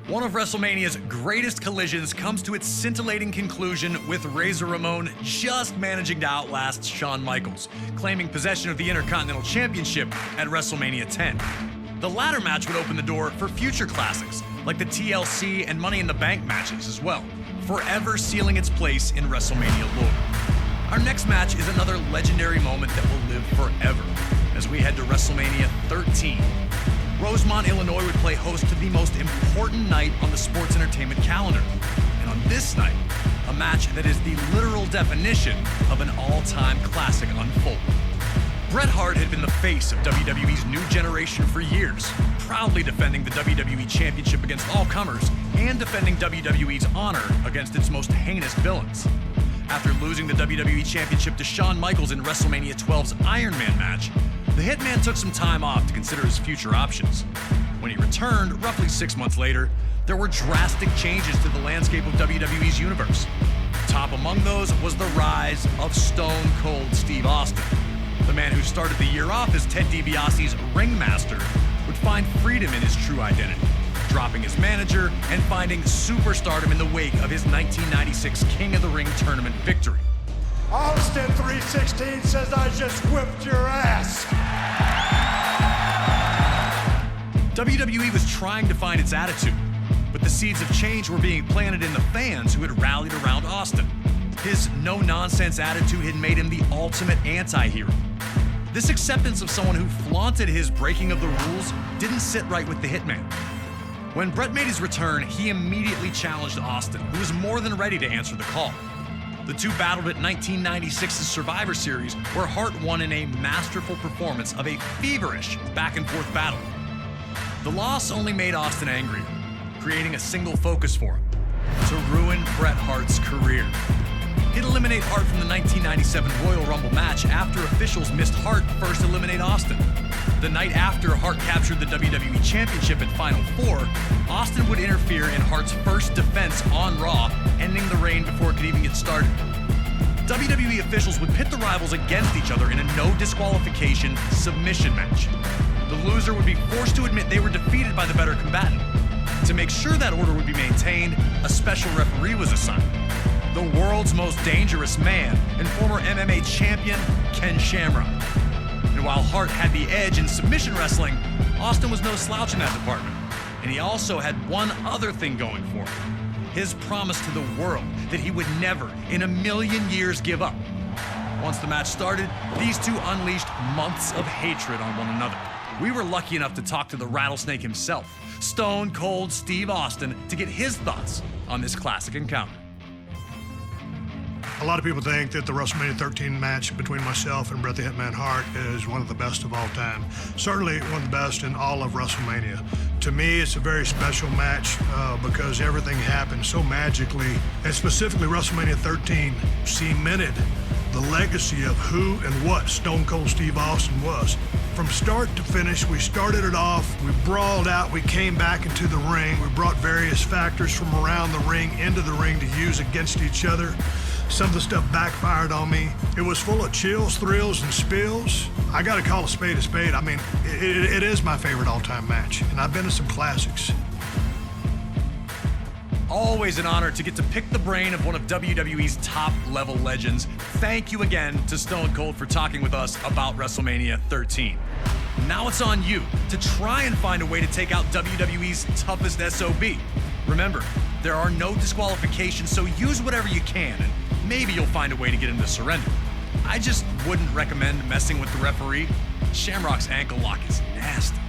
One of WrestleMania's greatest collisions comes to its scintillating conclusion with Razor Ramon just managing to outlast Shawn Michaels, claiming possession of the Intercontinental Championship at WrestleMania 10. The latter match would open the door for future classics, like the TLC and Money in the Bank matches as well, forever sealing its place in WrestleMania lore. Our next match is another legendary moment that will live forever, as we head to WrestleMania 13. Rosemont, Illinois would play host to the most important night on the sports entertainment calendar. And on this night, a match that is the literal definition of an all-time classic unfolded. Bret Hart had been the face of WWE's new generation for years, proudly defending the WWE Championship against all comers and defending WWE's honor against its most heinous villains. After losing the WWE Championship to Shawn Michaels in WrestleMania 12's Iron Man match, the Hitman took some time off to consider his future options. When he returned, roughly 6 months later, there were drastic changes to the landscape of WWE's universe. Top among those was the rise of Stone Cold Steve Austin. The man who started the year off as Ted DiBiase's ringmaster would find freedom in his true identity, dropping his manager and finding superstardom in the wake of his 1996 King of the Ring tournament victory. Austin 316 says I just whipped your ass. WWE was trying to find its attitude, but the seeds of change were being planted in the fans who had rallied around Austin. His no-nonsense attitude had made him the ultimate anti-hero. This acceptance of someone who flaunted his breaking of the rules didn't sit right with the Hitman. When Bret made his return, he immediately challenged Austin, who was more than ready to answer the call. The two battled at 1996's Survivor Series, where Hart won in a masterful performance of a feverish back-and-forth battle. The loss only made Austin angrier, creating a single focus for him: to ruin Bret Hart's career. He'd eliminate Hart from the 1997 Royal Rumble match after officials missed Hart first eliminate Austin. The night after Hart captured the WWE Championship at Final Four, Austin would interfere in Hart's first defense on Raw, ending the reign before it could even get started. WWE officials would pit the rivals against each other in a no disqualification submission match. The loser would be forced to admit they were defeated by the better combatant. To make sure that order would be maintained, a special referee was assigned: the world's most dangerous man and former MMA champion, Ken Shamrock. And while Hart had the edge in submission wrestling, Austin was no slouch in that department. And he also had one other thing going for him: his promise to the world that he would never in a million years give up. Once the match started, these two unleashed months of hatred on one another. We were lucky enough to talk to the Rattlesnake himself, Stone Cold Steve Austin, to get his thoughts on this classic encounter. A lot of people think that the WrestleMania 13 match between myself and Bret the Hitman Hart is one of the best of all time. Certainly one of the best in all of WrestleMania. To me, it's a very special match because everything happened so magically, and specifically WrestleMania 13 cemented the legacy of who and what Stone Cold Steve Austin was. From start to finish, we started it off, we brawled out, we came back into the ring, we brought various factors from around the ring into the ring to use against each other. Some of the stuff backfired on me. It was full of chills, thrills, and spills. I gotta call a spade a spade. I mean, it is my favorite all-time match, and I've been to some classics. Always an honor to get to pick the brain of one of WWE's top-level legends. Thank you again to Stone Cold for talking with us about WrestleMania 13. Now it's on you to try and find a way to take out WWE's toughest SOB. Remember, there are no disqualifications, so use whatever you can, and maybe you'll find a way to get him to surrender. I just wouldn't recommend messing with the referee. Shamrock's ankle lock is nasty.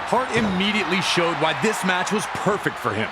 Hart immediately showed why this match was perfect for him.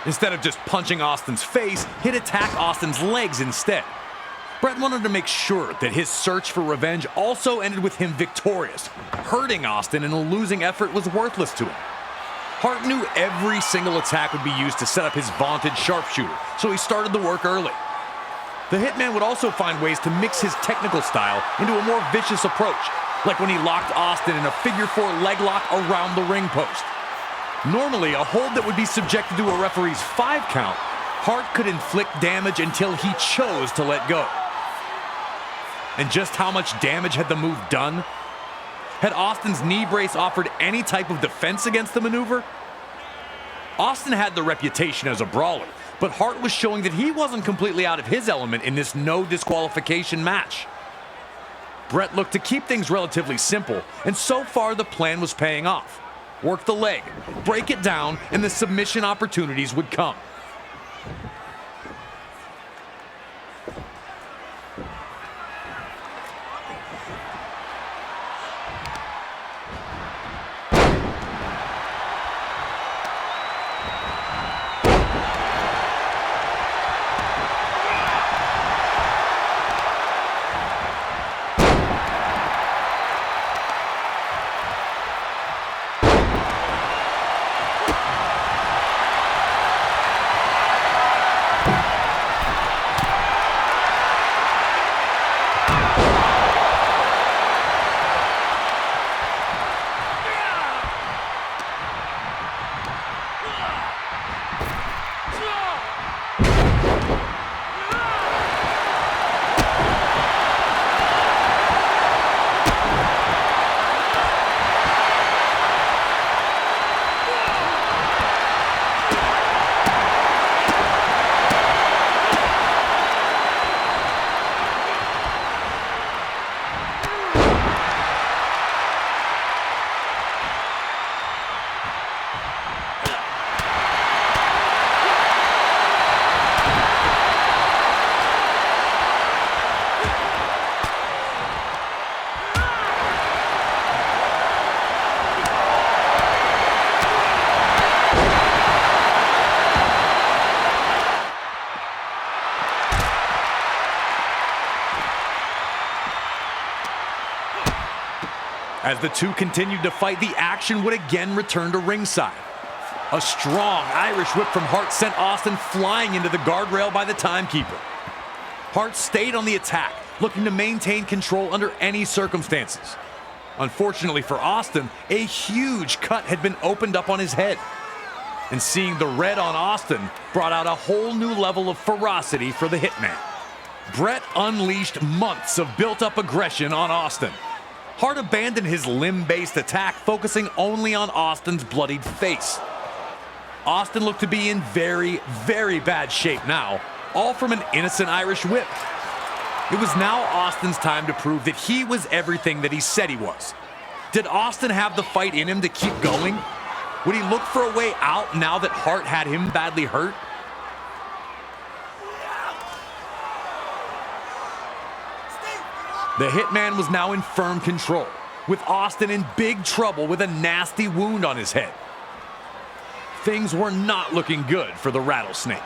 Instead of just punching Austin's face, he'd attack Austin's legs instead. Bret wanted to make sure that his search for revenge also ended with him victorious. Hurting Austin in a losing effort was worthless to him. Hart knew every single attack would be used to set up his vaunted sharpshooter, so he started the work early. The Hitman would also find ways to mix his technical style into a more vicious approach, like when he locked Austin in a figure-4 leg lock around the ring post. Normally, a hold that would be subjected to a referee's 5 count, Hart could inflict damage until he chose to let go. And just how much damage had the move done? Had Austin's knee brace offered any type of defense against the maneuver? Austin had the reputation as a brawler, but Hart was showing that he wasn't completely out of his element in this no disqualification match. Bret looked to keep things relatively simple, and so far the plan was paying off. Work the leg, break it down, and the submission opportunities would come. As the two continued to fight, the action would again return to ringside. A strong Irish whip from Hart sent Austin flying into the guardrail by the timekeeper. Hart stayed on the attack, looking to maintain control under any circumstances. Unfortunately for Austin, a huge cut had been opened up on his head. And seeing the red on Austin brought out a whole new level of ferocity for the Hitman. Bret unleashed months of built-up aggression on Austin. Hart abandoned his limb-based attack, focusing only on Austin's bloodied face. Austin looked to be in very, very bad shape now, all from an innocent Irish whip. It was now Austin's time to prove that he was everything that he said he was. Did Austin have the fight in him to keep going? Would he look for a way out now that Hart had him badly hurt? The Hitman was now in firm control, with Austin in big trouble with a nasty wound on his head. Things were not looking good for the Rattlesnake.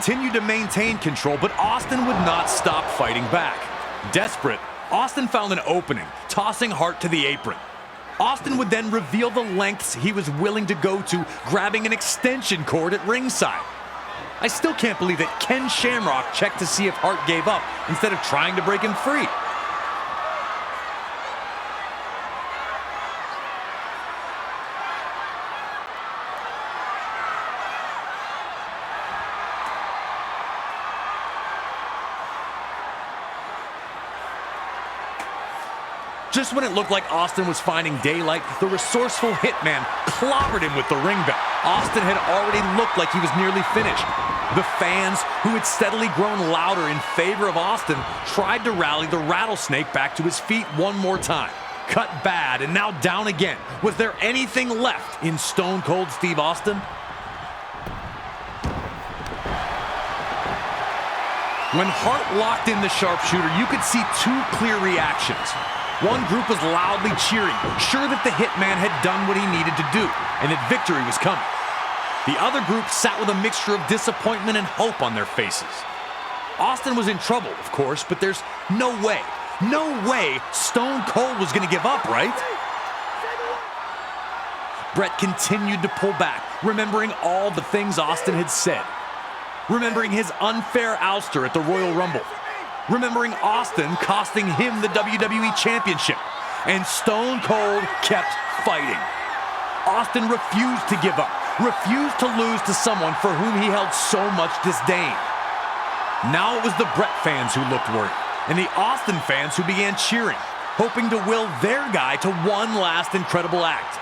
continued to maintain control, but Austin would not stop fighting back. Desperate, Austin found an opening, tossing Hart to the apron. Austin would then reveal the lengths he was willing to go to, grabbing an extension cord at ringside. I still can't believe that Ken Shamrock checked to see if Hart gave up instead of trying to break him free. Just when it looked like Austin was finding daylight, the resourceful Hitman clobbered him with the ring bell. Austin had already looked like he was nearly finished. The fans, who had steadily grown louder in favor of Austin, tried to rally the Rattlesnake back to his feet one more time. Cut bad and now down again. Was there anything left in Stone Cold Steve Austin? When Hart locked in the sharpshooter, you could see two clear reactions. One group was loudly cheering, sure that the Hitman had done what he needed to do, and that victory was coming. The other group sat with a mixture of disappointment and hope on their faces. Austin was in trouble, of course, but there's no way Stone Cold was going to give up, right? Bret continued to pull back, remembering all the things Austin had said. Remembering his unfair ouster at the Royal Rumble. Remembering Austin costing him the WWE Championship. And Stone Cold kept fighting. Austin refused to give up, refused to lose to someone for whom he held so much disdain. Now it was the Bret fans who looked worried, and the Austin fans who began cheering, hoping to will their guy to one last incredible act.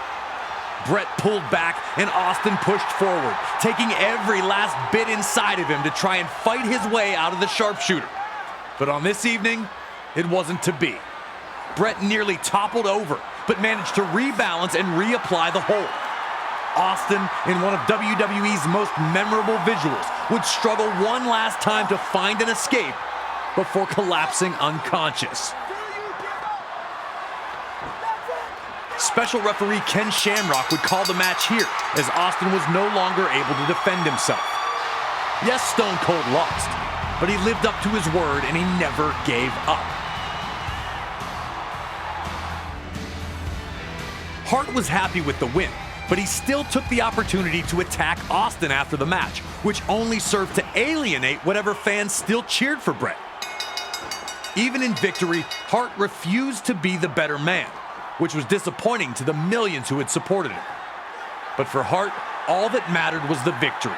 Bret pulled back and Austin pushed forward, taking every last bit inside of him to try and fight his way out of the sharpshooter. But on this evening, it wasn't to be. Bret nearly toppled over, but managed to rebalance and reapply the hold. Austin, in one of WWE's most memorable visuals, would struggle one last time to find an escape before collapsing unconscious. Special referee Ken Shamrock would call the match here, as Austin was no longer able to defend himself. Yes, Stone Cold lost, but he lived up to his word and he never gave up. Hart was happy with the win, but he still took the opportunity to attack Austin after the match, which only served to alienate whatever fans still cheered for Bret. Even in victory, Hart refused to be the better man, which was disappointing to the millions who had supported him. But for Hart, all that mattered was the victory.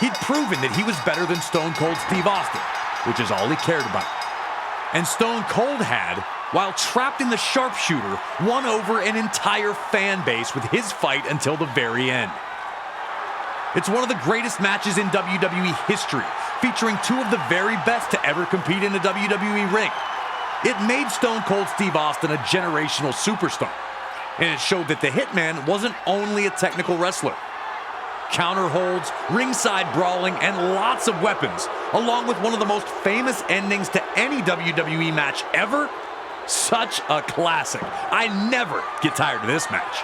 He'd proven that he was better than Stone Cold Steve Austin, which is all he cared about. And Stone Cold had, while trapped in the sharpshooter, won over an entire fan base with his fight until the very end. It's one of the greatest matches in WWE history, featuring two of the very best to ever compete in a WWE ring. It made Stone Cold Steve Austin a generational superstar, and it showed that the Hitman wasn't only a technical wrestler. Counter holds, ringside brawling, and lots of weapons, along with one of the most famous endings to any WWE match ever. Such a classic. I never get tired of this match.